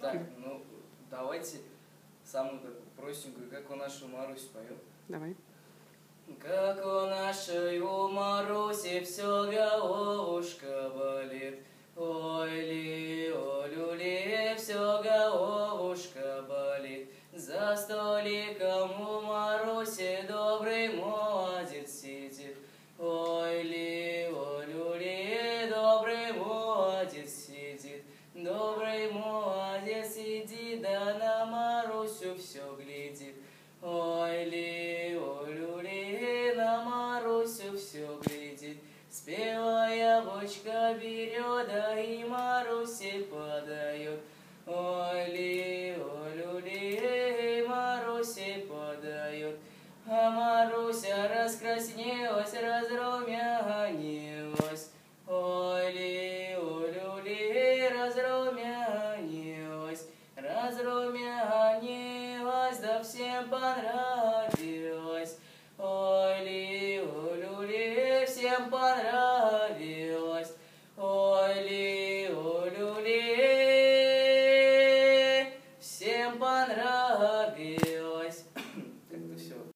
Так, ну давайте самую такую простенькую, как у нашей Маруси поем. Давай. Как у нашей у Маруси все головушка болит, ой-ли, о-люли, все головушка болит. За столиком у Маруси добрый молодец сидит, ой-ли, о-люли, добрый молодец сидит. Добрый молодец сидит, да на Марусю все глядит, ой-ли, о-люли, на Марусю все глядит. Спелая бочка берет, да и Марусе подает, ой-ли, о-люли, Марусе подает. А Маруся раскраснелась, разрумянилась, ой-ли, о-люли, разрумянилась, разрумянилась, да всем понравилось, ой-ли, о-люли, всем понравилось.